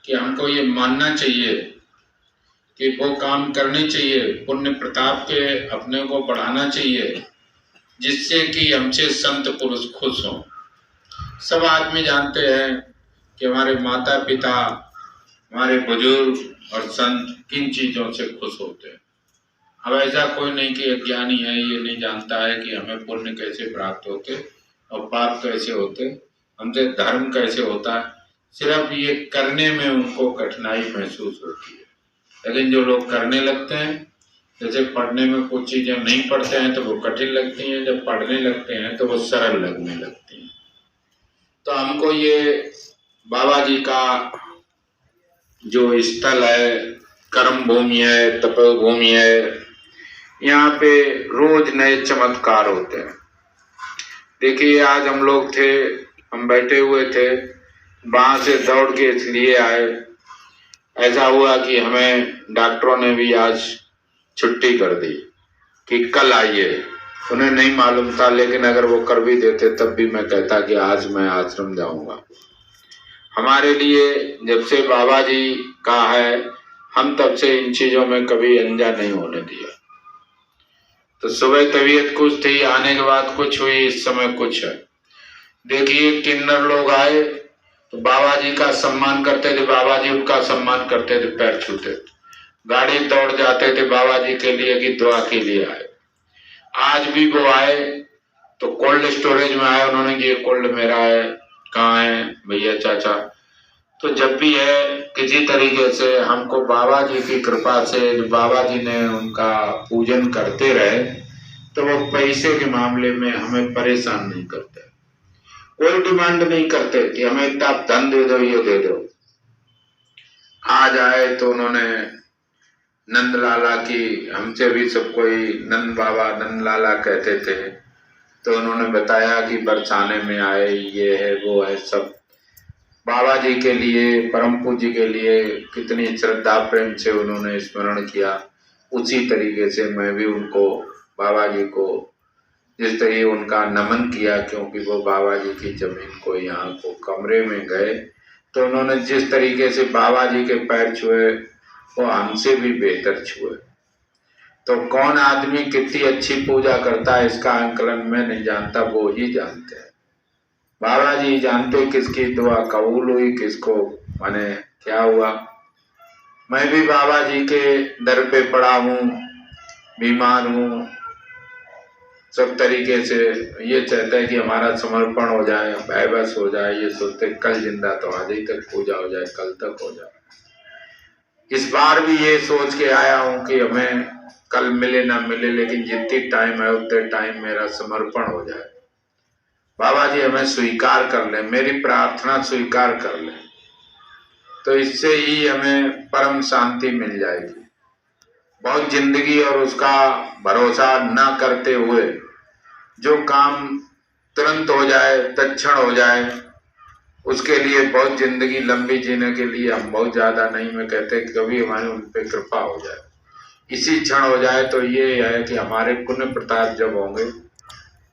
कि हमको ये मानना चाहिए कि वो काम करने चाहिए, पुण्य प्रताप के अपने को बढ़ाना चाहिए, जिससे कि हमसे संत पुरुष खुश हों। सब आदमी जानते हैं कि हमारे माता पिता, हमारे बुजुर्ग और संत किन चीज़ों से खुश होते हैं। अब ऐसा कोई नहीं कि अज्ञानी है, ये नहीं जानता है कि हमें पुण्य कैसे प्राप्त होते और पाप कैसे होते, हमसे धर्म कैसे होता है। सिर्फ ये करने में उनको कठिनाई महसूस होती है। लेकिन जो लोग करने लगते हैं, जैसे पढ़ने में कुछ चीज़ें नहीं पढ़ते हैं तो वो कठिन लगती हैं, जब पढ़ने लगते हैं तो वो सरल लगने लगती हैं। तो हमको ये बाबा जी का जो स्थल है, कर्म भूमि है, तपोभूमि है, यहाँ पे रोज नए चमत्कार होते हैं। देखिए आज हम लोग थे, हम बैठे हुए थे, वहाँ से दौड़ के इसलिए आए, ऐसा हुआ कि हमें डॉक्टरों ने भी आज छुट्टी कर दी कि कल आइए। उन्हें नहीं मालूम था, लेकिन अगर वो कर भी देते तब भी मैं कहता कि आज मैं आश्रम जाऊंगा। हमारे लिए जब से बाबा जी का है, हम तब से इन चीज़ों में कभी अनजान नहीं होने दिया। तो सुबह तबीयत कुछ थी, आने के बाद कुछ हुई, इस समय कुछ है। देखिए किन्नर लोग आए तो बाबा जी का सम्मान करते थे, बाबा जी उनका सम्मान करते थे, पैर छूते थे, गाड़ी दौड़ जाते थे बाबा जी के लिए कि दुआ के लिए आए। आज भी वो आए तो कोल्ड स्टोरेज में आए, उन्होंने ये कोल्ड मेरा है, कहाँ है भैया चाचा। तो जब भी है किसी तरीके से हमको बाबा जी की कृपा से, बाबा जी ने उनका पूजन करते रहे, तो वो पैसे के मामले में हमें परेशान नहीं करते, कोई डिमांड नहीं करते कि हमें इतना धन दे दो, ये दे दो। आज आए तो उन्होंने नंद लाला की, हमसे भी सब कोई नंद बाबा नंद लाला कहते थे, तो उन्होंने बताया कि बरसाने में आए, ये है वो है, सब बाबा जी के लिए, परम पूज्य के लिए कितनी श्रद्धा प्रेम से उन्होंने स्मरण किया। उसी तरीके से मैं भी उनको, बाबा जी को जिस तरीके उनका नमन किया, क्योंकि वो बाबा जी की जमीन को, यहाँ को कमरे में गए तो उन्होंने जिस तरीके से बाबा जी के पैर छुए वो हमसे भी बेहतर छुए। तो कौन आदमी कितनी अच्छी पूजा करता है इसका आंकलन मैं नहीं जानता, वो ही जानते हैं। बाबा जी जानते किसकी दुआ कबूल हुई, किसको माने क्या हुआ। मैं भी बाबा जी के दर पे पड़ा हूँ, बीमार हूँ, सब तरीके से ये चाहता है कि हमारा समर्पण हो जाए, बेबस हो जाए, ये सोचते कल जिंदा तो आज ही तक पूजा हो जाए, कल तक हो जाए। इस बार भी ये सोच के आया हूँ कि हमें कल मिले ना मिले, लेकिन जितनी टाइम है उतने टाइम मेरा समर्पण हो जाए। बाबा जी हमें स्वीकार कर लें, मेरी प्रार्थना स्वीकार कर लें, तो इससे ही हमें परम शांति मिल जाएगी। बहुत जिंदगी और उसका भरोसा न करते हुए जो काम तुरंत हो जाए, तत्क्षण हो जाए, उसके लिए बहुत जिंदगी लंबी जीने के लिए हम बहुत ज्यादा नहीं, मैं कहते कि कभी हमारे उन पे कृपा हो जाए, इसी क्षण हो जाए, तो ये है कि हमारे पुण्य प्रताप जब होंगे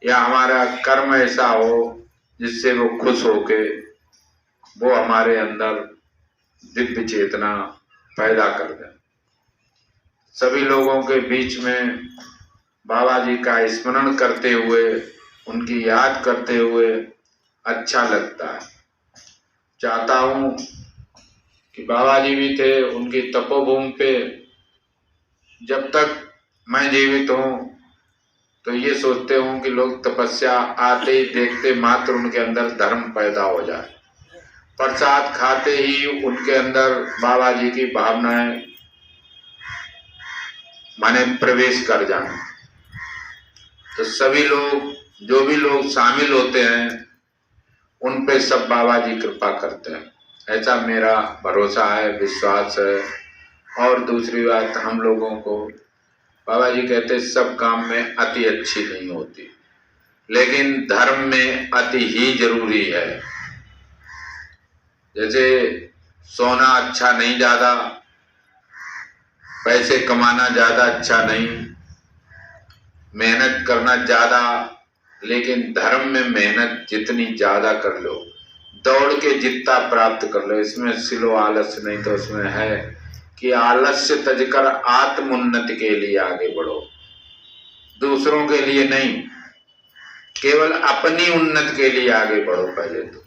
या हमारा कर्म ऐसा हो जिससे वो खुश होके वो हमारे अंदर दिव्य चेतना पैदा कर दें। सभी लोगों के बीच में बाबा जी का स्मरण करते हुए, उनकी याद करते हुए अच्छा लगता है। चाहता हूँ कि बाबा जी भी थे, उनकी तपोभूमि पे जब तक मैं जीवित हूँ तो ये सोचते हूँ कि लोग तपस्या आते ही देखते मात्र उनके अंदर धर्म पैदा हो जाए, प्रसाद खाते ही उनके अंदर बाबा जी की भावनाएं माने प्रवेश कर जाए। तो सभी लोग, जो भी लोग शामिल होते हैं, उन पे सब बाबा जी कृपा करते हैं, ऐसा मेरा भरोसा है, विश्वास है। और दूसरी बात, हम लोगों को बाबा जी कहते सब काम में अति अच्छी नहीं होती, लेकिन धर्म में अति ही जरूरी है। जैसे सोना अच्छा नहीं ज्यादा, पैसे कमाना ज्यादा अच्छा नहीं, मेहनत करना ज्यादा, लेकिन धर्म में मेहनत जितनी ज्यादा कर लो, दौड़ के जितना प्राप्त कर लो। इसमें सिलो आलस्य नहीं, तो उसमें है कि आलस्य तजकर आत्मोन्नति के लिए आगे बढ़ो, दूसरों के लिए नहीं, केवल अपनी उन्नति के लिए आगे बढ़ो। पहले तो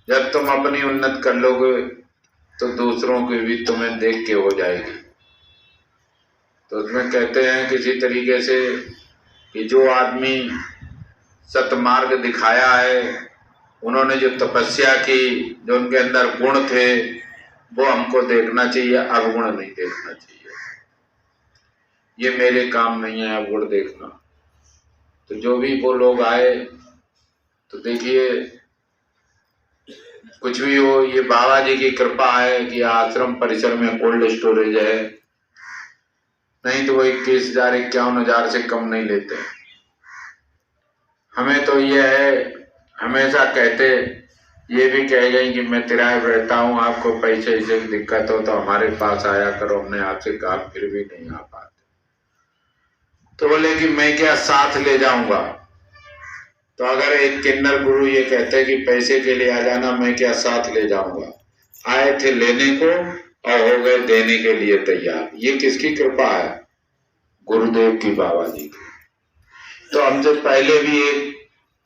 जब तुम अपनी उन्नति कर लोगे तो दूसरों की भी तुम्हें देख के हो जाएगी। तो उसमें कहते हैं किसी तरीके से कि जो आदमी सतमार्ग दिखाया है, उन्होंने जो तपस्या की, जो उनके अंदर गुण थे, वो हमको देखना चाहिए, अवगुण नहीं देखना चाहिए। ये मेरे काम नहीं है अवगुण देखना। तो जो भी वो लोग आए, तो देखिए कुछ भी हो, ये बाबा जी की कृपा है कि आश्रम परिसर में कोल्ड स्टोरेज है, नहीं तो वो 21,000-51,000 से कम नहीं लेते। हमें तो ये है, हमेशा कहते, ये भी कह गई कि मैं किराए पर रहता हूँ, आपको पैसे से दिक्कत हो तो हमारे पास आया करो। हमने आपसे कहा, फिर भी नहीं आ पाते। तो बोले कि मैं क्या साथ ले जाऊंगा। तो अगर एक किन्नर गुरु ये कहते कि पैसे के लिए आ जाना, मैं क्या साथ ले जाऊंगा। आए थे लेने को और हो गए देने के लिए तैयार। ये किसकी कृपा है? गुरुदेव की, बाबा जी की। तो हमसे पहले भी एक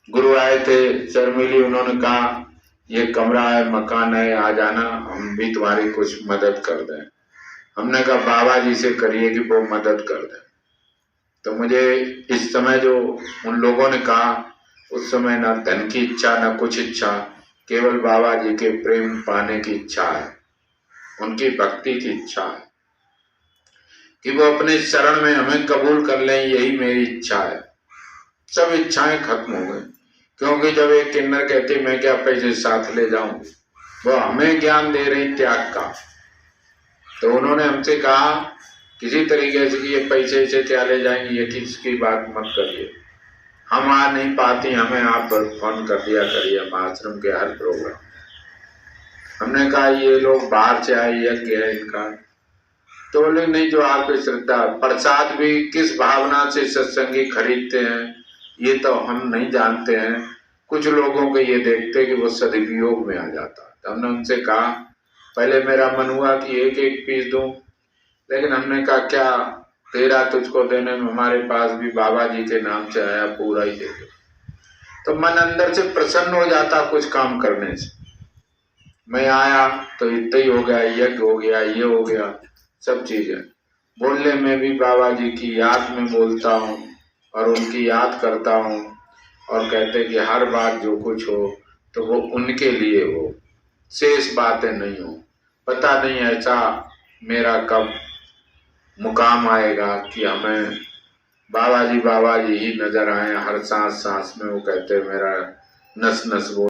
गुरु आए थे शर्मिली, उन्होंने कहा ये कमरा है, मकान है, आ जाना, हम भी तुम्हारी कुछ मदद कर दें। हमने कहा बाबा जी से करिए कि वो मदद कर दें। तो मुझे इस समय जो उन लोगों ने कहा, उस समय ना धन की इच्छा, ना कुछ इच्छा, केवल बाबा जी के प्रेम पाने की इच्छा है, उनकी भक्ति की इच्छा है कि वो अपने शरण में हमें कबूल कर लें। यही मेरी इच्छा है। सब इच्छाएं खत्म हो गई, क्योंकि जब एक किन्नर कहती मैं क्या पैसे साथ ले जाऊं, वो हमें ज्ञान दे रही त्याग का। तो उन्होंने हमसे कहा किसी तरीके से कि ये पैसे से क्या ले जाएंगे, ये किसकी बात मत करिए, हम आ नहीं पाती, हमें आप फोन कर दिया करिए, हम आश्रम के हर प्रोग्राम। हमने कहा ये लोग बाहर से आए, यज्ञ है इनका। तो बोले नहीं, जो आपकी श्रद्धा, प्रसाद भी किस भावना से सत्संगी खरीदते हैं ये तो हम नहीं जानते हैं। कुछ लोगों को ये देखते कि वो सदुपयोग में आ जाता। तो हमने उनसे कहा, पहले मेरा मन हुआ कि एक एक पीस दूं, लेकिन हमने कहा क्या तेरा तुझको देने में, हमारे पास भी बाबा जी के नाम से आया, पूरा ही दे दो। तो मन अंदर से प्रसन्न हो जाता कुछ काम करने से। मैं आया तो इतना ही हो गया, यज्ञ हो गया, ये हो गया, सब चीजें। बोलने में भी बाबा जी की याद में बोलता हूँ और उनकी याद करता हूँ, और कहते कि हर बात जो कुछ हो तो वो उनके लिए हो, शेष बातें नहीं हो। पता नहीं ऐसा मेरा कब मुकाम आएगा कि हमें बाबा जी ही नजर आए हर सांस सांस में। वो कहते मेरा नस नस वो